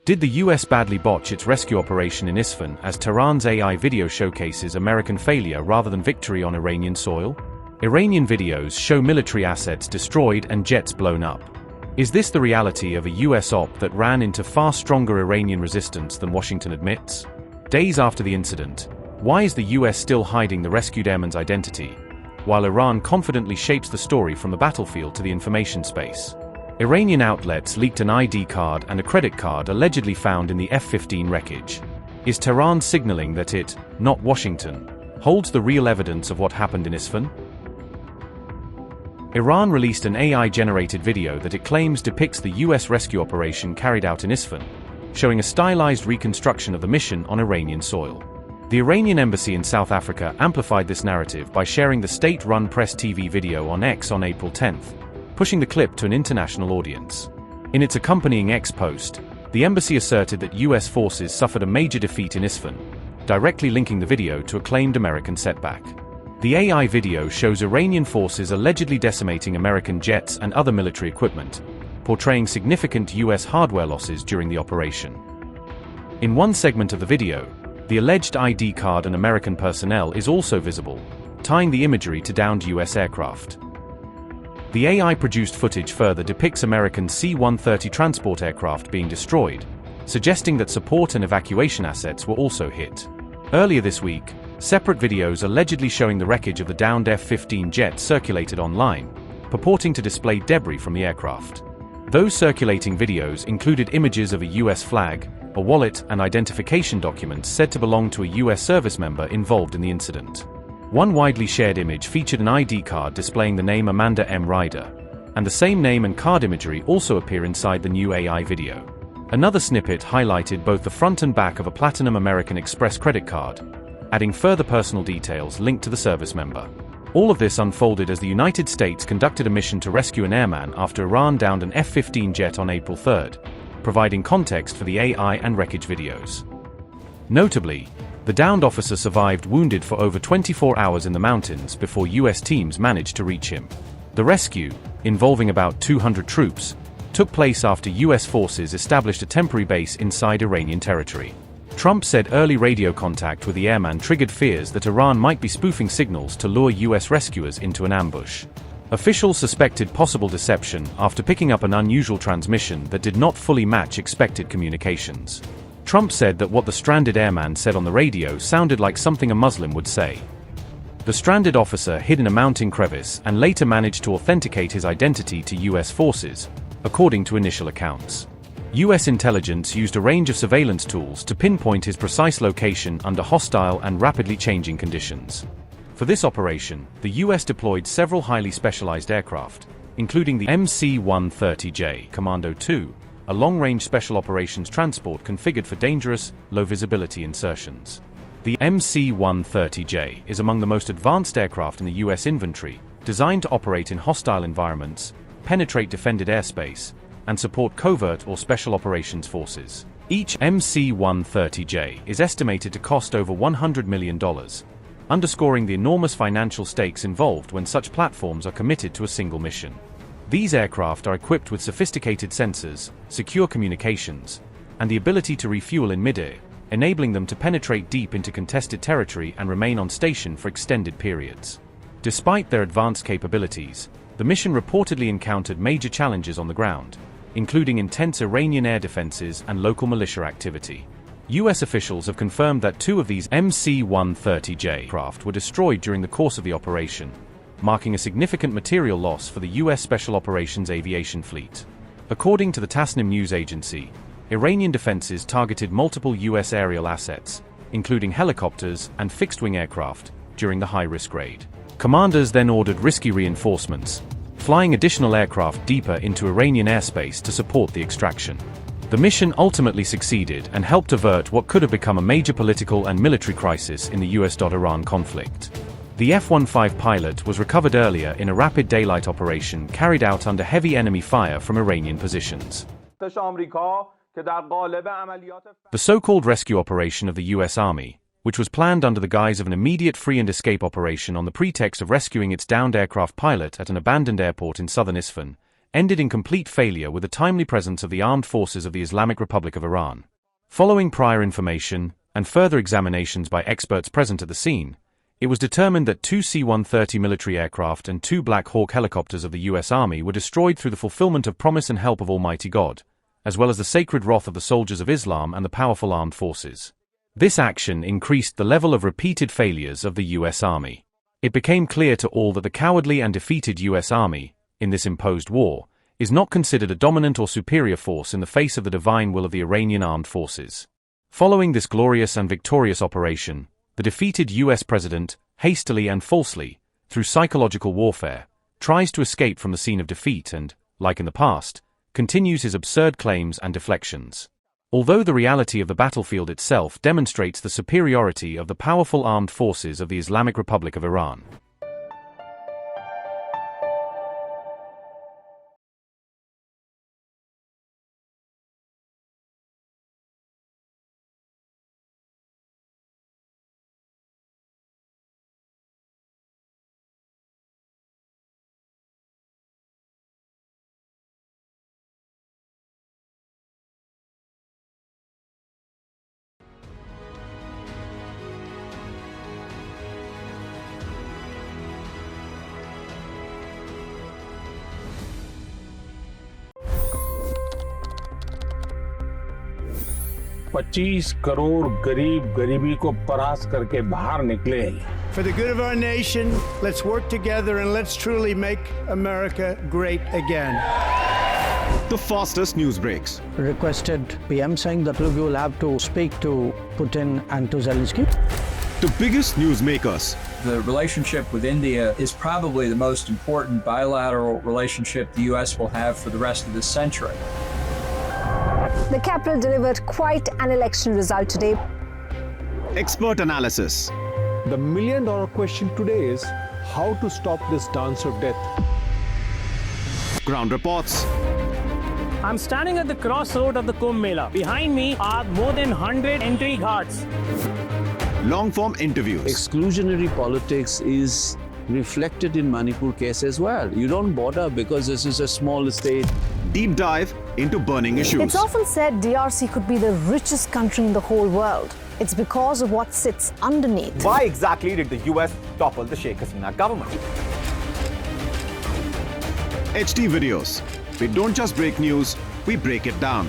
Did the US badly botch its rescue operation in Isfahan as Tehran's AI video showcases American failure rather than victory on Iranian soil? Iranian videos show military assets destroyed and jets blown up. Is this the reality of a US op that ran into far stronger Iranian resistance than Washington admits? Days after the incident, why is the US still hiding the rescued airman's identity, while Iran confidently shapes the story from the battlefield to the information space? Iranian outlets leaked an ID card and a credit card allegedly found in the F-15 wreckage. Is Tehran signaling that it, not Washington, holds the real evidence of what happened in Isfahan? Iran released an AI-generated video that it claims depicts the US rescue operation carried out in Isfahan, showing a stylized reconstruction of the mission on Iranian soil. The Iranian embassy in South Africa amplified this narrative by sharing the state-run Press TV video on X on April 10, pushing the clip to an international audience. In its accompanying X post, the embassy asserted that US forces suffered a major defeat in Isfahan, directly linking the video to a claimed American setback. The AI video shows Iranian forces allegedly decimating American jets and other military equipment, portraying significant US hardware losses during the operation. In one segment of the video, the alleged ID card and American personnel is also visible, tying the imagery to downed US aircraft. The AI-produced footage further depicts American C-130 transport aircraft being destroyed, suggesting that support and evacuation assets were also hit. Earlier this week, separate videos allegedly showing the wreckage of the downed F-15 jet circulated online, purporting to display debris from the aircraft. Those circulating videos included images of a US flag, a wallet, and identification documents said to belong to a US service member involved in the incident. One widely shared image featured an ID card displaying the name Amanda M. Ryder, and the same name and card imagery also appear inside the new AI video. Another snippet highlighted both the front and back of a Platinum American Express credit card, adding further personal details linked to the service member. All of this unfolded as the United States conducted a mission to rescue an airman after Iran downed an F-15 jet on April 3, providing context for the AI and wreckage videos. Notably, the downed officer survived wounded for over 24 hours in the mountains before US teams managed to reach him. The rescue, involving about 200 troops, took place after US forces established a temporary base inside Iranian territory. Trump said early radio contact with the airman triggered fears that Iran might be spoofing signals to lure US rescuers into an ambush. Officials suspected possible deception after picking up an unusual transmission that did not fully match expected communications. Trump said that what the stranded airman said on the radio sounded like something a Muslim would say. The stranded officer hid in a mountain crevice and later managed to authenticate his identity to US forces, according to initial accounts. US intelligence used a range of surveillance tools to pinpoint his precise location under hostile and rapidly changing conditions. For this operation, the US deployed several highly specialized aircraft, including the MC-130J Commando 2, a long-range special operations transport configured for dangerous, low-visibility insertions. The MC-130J is among the most advanced aircraft in the US inventory, designed to operate in hostile environments, penetrate defended airspace, and support covert or special operations forces. Each MC-130J is estimated to cost over $100 million, underscoring the enormous financial stakes involved when such platforms are committed to a single mission. These aircraft are equipped with sophisticated sensors, secure communications, and the ability to refuel in midair, enabling them to penetrate deep into contested territory and remain on station for extended periods. Despite their advanced capabilities, the mission reportedly encountered major challenges on the ground, including intense Iranian air defenses and local militia activity. US officials have confirmed that two of these MC-130J craft were destroyed during the course of the operation, marking a significant material loss for the US Special Operations Aviation Fleet. According to the Tasnim news agency, Iranian defenses targeted multiple US aerial assets, including helicopters and fixed-wing aircraft, during the high-risk raid. Commanders then ordered risky reinforcements, flying additional aircraft deeper into Iranian airspace to support the extraction. The mission ultimately succeeded and helped avert what could have become a major political and military crisis in the US-Iran conflict. The F-15 pilot was recovered earlier in a rapid daylight operation carried out under heavy enemy fire from Iranian positions. The so-called rescue operation of the US Army, which was planned under the guise of an immediate free and escape operation on the pretext of rescuing its downed aircraft pilot at an abandoned airport in southern Isfahan, ended in complete failure with the timely presence of the armed forces of the Islamic Republic of Iran. Following prior information and further examinations by experts present at the scene, it was determined that 2 C-130 military aircraft and 2 Black Hawk helicopters of the U.S. Army were destroyed through the fulfillment of promise and help of Almighty God, as well as the sacred wrath of the soldiers of Islam and the powerful armed forces. This action increased the level of repeated failures of the U.S. Army. It became clear to all that the cowardly and defeated U.S. Army, in this imposed war, is not considered a dominant or superior force in the face of the divine will of the Iranian armed forces. Following this glorious and victorious operation, the defeated U.S. president, hastily and falsely, through psychological warfare, tries to escape from the scene of defeat and, like in the past, continues his absurd claims and deflections. Although the reality of the battlefield itself demonstrates the superiority of the powerful armed forces of the Islamic Republic of Iran. $25 crore गरीब गरीबी को परास्त करके बाहर निकले। For the good of our nation, let's work together and let's truly make America great again. The fastest news breaks. Requested PM saying that we will have to speak to Putin and to Zelensky. The biggest newsmakers. The relationship with India is probably the most important bilateral relationship the U.S. will have for the rest of this century. The capital delivered quite an election result today. Expert analysis. The million-dollar question today is how to stop this dance of death. Ground reports. I'm standing at the crossroad of the Kumbh Mela. Behind me are more than 100 entry ghats. Long-form interviews. Exclusionary politics is reflected in Manipur case as well. You don't bother because this is a small state. Deep dive into burning issues. It's often said DRC could be the richest country in the whole world. It's because of what sits underneath. Why exactly did the US topple the Sheikh Hasina government? HD videos. We don't just break news, we break it down.